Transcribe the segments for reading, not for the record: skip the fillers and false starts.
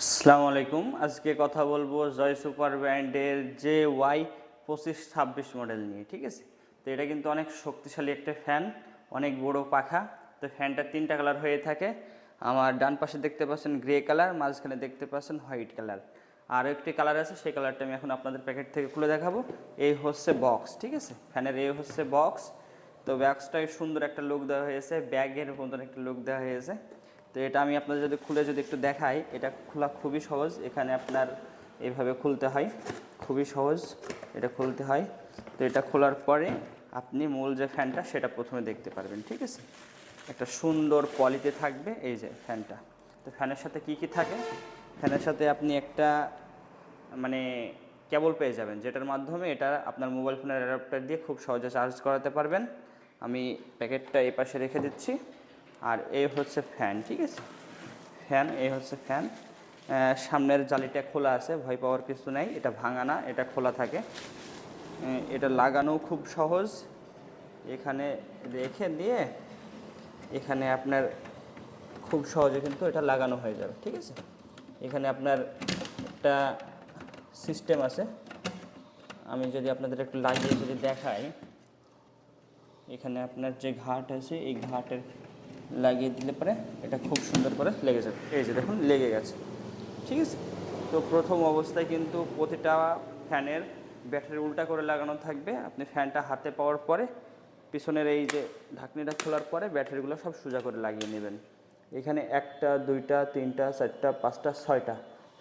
আসসালামু আলাইকুম। আজকে কথা বলবো জয় সুপার ব্র্যান্ডের JY2526 মডেল নিয়ে, ঠিক আছে। তো এটা কিন্তু অনেক শক্তিশালী একটা ফ্যান, অনেক বড় পাখা। তো ফ্যানটা তিনটা কালার হয়ে থাকে। আমার ডান পাশে দেখতে পাচ্ছেন গ্রে কালার, মাঝখানে দেখতে পাচ্ছেন হোয়াইট কালার, আর একটি কালার আছে, সেই কালারটা আমি এখন আপনাদের প্যাকেট থেকে খুলে দেখাবো। এই হচ্ছে বক্স, ঠিক আছে, ফ্যানের এই হচ্ছে বক্স। তো বক্সটায় সুন্দর একটা লুক দেওয়া হয়েছে, ব্যাগের মতন একটা লুক দেওয়া হয়েছে। তো এটা আমি আপনাদের যদি খুলে একটু দেখাই, এটা খোলা খুবই সহজ। এখানে আপনার এইভাবে খুলতে হয়, খুবই সহজ এটা খুলতে হয়। তো এটা খোলার পরে আপনি মূল যে ফ্যানটা সেটা প্রথমে দেখতে পারবেন, ঠিক আছে। একটা সুন্দর কোয়ালিটি থাকবে এই যে ফ্যানটা। তো ফ্যানের সাথে কি কি থাকে, ফ্যানের সাথে আপনি একটা মানে কেবল পেয়ে যাবেন, যেটার মাধ্যমে এটা আপনার মোবাইল ফোনের অ্যাডাপ্টার দিয়ে খুব সহজে চার্জ করাতে পারবেন। আমি প্যাকেটটা এই পাশে রেখে দিচ্ছি। আর এই হচ্ছে ফ্যান, ঠিক আছে, ফ্যান এই হচ্ছে ফ্যান। সামনের জালিটা খোলা আছে, ভয় পাওয়ার কিছু নাই, এটা ভাঙা না, এটা খোলা থাকে। এটা লাগানো খুব সহজ। এখানে রেখে দিয়ে এখানে আপনার খুব সহজে কিন্তু এটা লাগানো হয়ে যাবে, ঠিক আছে। এখানে আপনার একটা সিস্টেম আছে, আমি যদি আপনাদের একটু লাগিয়ে যদি দেখাই, এখানে আপনার যে ঘাট আছে এই ঘাটের লাগিয়ে দিলে পরে এটা খুব সুন্দর করে লেগে যাবে। এই যে দেখুন লেগে গেছে, ঠিক আছে। তো প্রথম অবস্থায় কিন্তু প্রতিটা ফ্যানের ব্যাটারি উল্টা করে লাগানো থাকবে। আপনি ফ্যানটা হাতে পাওয়ার পরে পিছনের এই যে ঢাকনিটা খোলার পরে ব্যাটারিগুলো সব সোজা করে লাগিয়ে নেবেন। এখানে একটা, দুইটা, তিনটা, চারটা, পাঁচটা,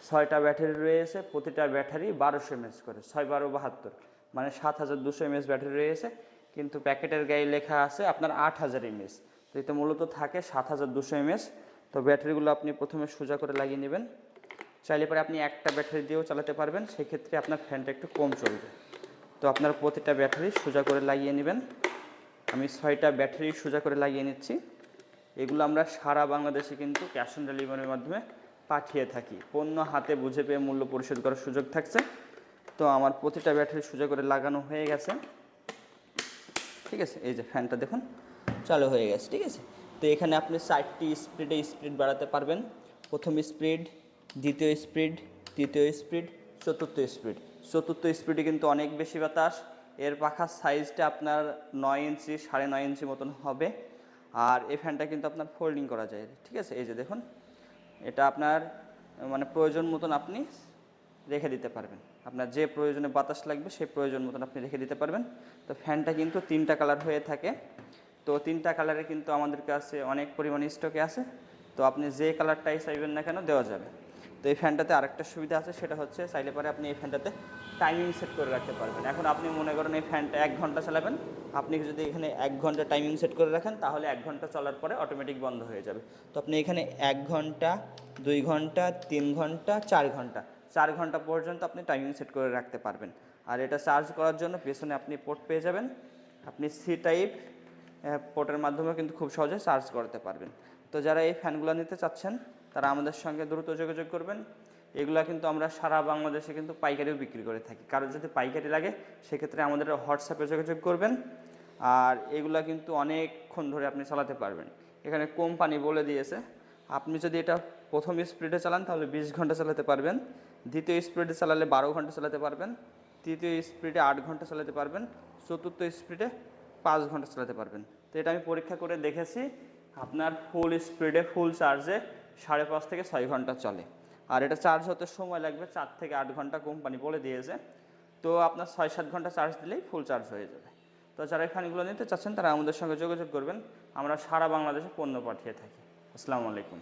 ছয়টা ব্যাটারি রয়েছে। প্রতিটা ব্যাটারি 1200 mAh করে, 6-12-72, মানে 7200 mAh ব্যাটারি রয়েছে। কিন্তু প্যাকেটের গায়ে লেখা আছে আপনার 8000 mAh। তো এটা মূলত থাকে 7200 mAh। তো ব্যাটারিগুলো আপনি প্রথমে সোজা করে লাগিয়ে নেবেন। চাইলে পরে আপনি একটা ব্যাটারি দিয়েও চালাতে পারবেন, সেক্ষেত্রে আপনার ফ্যানটা একটু কম চলবে। তো আপনার প্রতিটা ব্যাটারি সোজা করে লাগিয়ে নেবেন। আমি 6টা ব্যাটারি সোজা করে লাগিয়ে নিচ্ছি। এগুলো আমরা সারা বাংলাদেশে কিন্তু ক্যাশ অন ডেলিভারির মাধ্যমে পাঠিয়ে থাকি। পণ্য হাতে বুঝে পেয়ে মূল্য পরিশোধ করার সুযোগ থাকছে। তো আমার প্রতিটা ব্যাটারি সোজা করে লাগানো হয়ে গেছে, ঠিক আছে। এই যে ফ্যানটা দেখুন চালু হয়ে গেছে, ঠিক আছে। তো এখানে আপনি 4টি স্পিড বাড়াতে পারবেন। প্রথম স্পিড, দ্বিতীয় স্পিড, তৃতীয় স্পিড, চতুর্থ স্পিডে কিন্তু অনেক বেশি বাতাস। এর পাখার সাইজটা আপনার 9 ইঞ্চি, 9.5 ইঞ্চি মতন হবে। আর এই ফ্যানটা কিন্তু আপনার ফোল্ডিং করা যায়, ঠিক আছে। এই যে দেখুন, এটা আপনার মানে প্রয়োজন মতন আপনি রেখে দিতে পারবেন। আপনার যে প্রয়োজনে বাতাস লাগবে সেই প্রয়োজন মতন আপনি রেখে দিতে পারবেন। তো ফ্যানটা কিন্তু 3টা কালার হয়ে থাকে। তো 3টা কালারে কিন্তু আমাদের কাছে অনেক পরিমাণে স্টকে আছে। তো আপনি যে কালারটাই চাইবেন না কেন দেওয়া যাবে। তো এই ফ্যানটাতে আরেকটা সুবিধা আছে, সেটা হচ্ছে চাইলে পরে আপনি এই ফ্যানটাতে টাইমিং সেট করে রাখতে পারবেন। এখন আপনি মনে করেন এই ফ্যানটা 1 ঘন্টা চালাবেন, আপনি যদি এখানে 1 ঘন্টা টাইমিং সেট করে রাখেন, তাহলে 1 ঘন্টা চলার পরে অটোমেটিক বন্ধ হয়ে যাবে। তো আপনি এখানে 1 ঘন্টা, 2 ঘন্টা, 3 ঘন্টা, 4 ঘন্টা, 4 ঘন্টা পর্যন্ত আপনি টাইমিং সেট করে রাখতে পারবেন। আর এটা চার্জ করার জন্য পেছনে আপনি পোর্ট পেয়ে যাবেন। আপনি সি টাইপ পোর্টের মাধ্যমে কিন্তু খুব সহজে চার্জ করতে পারবেন। তো যারা এই ফ্যানগুলো নিতে চাচ্ছেন তারা আমাদের সঙ্গে দ্রুত যোগাযোগ করবেন। এগুলা কিন্তু আমরা সারা বাংলাদেশে কিন্তু পাইকারিও বিক্রি করে থাকি। কারো যদি পাইকারি লাগে সেক্ষেত্রে আমাদের হোয়াটসঅ্যাপে যোগাযোগ করবেন। আর এগুলা কিন্তু অনেকক্ষণ ধরে আপনি চালাতে পারবেন। এখানে কোম্পানি বলে দিয়েছে, আপনি যদি এটা প্রথম স্পিডে চালান তাহলে 20 ঘন্টা চালাতে পারবেন, দ্বিতীয় স্পিডে চালালে 12 ঘন্টা চালাতে পারবেন, তৃতীয় স্পিডে 8 ঘন্টা চালাতে পারবেন, চতুর্থ স্পিডে 5 ঘন্টা চালাতে পারবেন। তো এটা আমি পরীক্ষা করে দেখেছি, আপনার ফুল স্পিডে ফুল চার্জে 5.5 থেকে 6 ঘন্টা চলে। আর এটা চার্জ হতে সময় লাগবে 4 থেকে 8 ঘন্টা, কোম্পানি বলে দিয়েছে। তো আপনার 6-7 ঘন্টা চার্জ দিলেই ফুল চার্জ হয়ে যাবে। তো যারা এই ফ্যানগুলো নিতে চাচ্ছেন তারা আমাদের সঙ্গে যোগাযোগ করবেন। আমরা সারা বাংলাদেশে পণ্য পাঠিয়ে থাকি। আসসালামু আলাইকুম।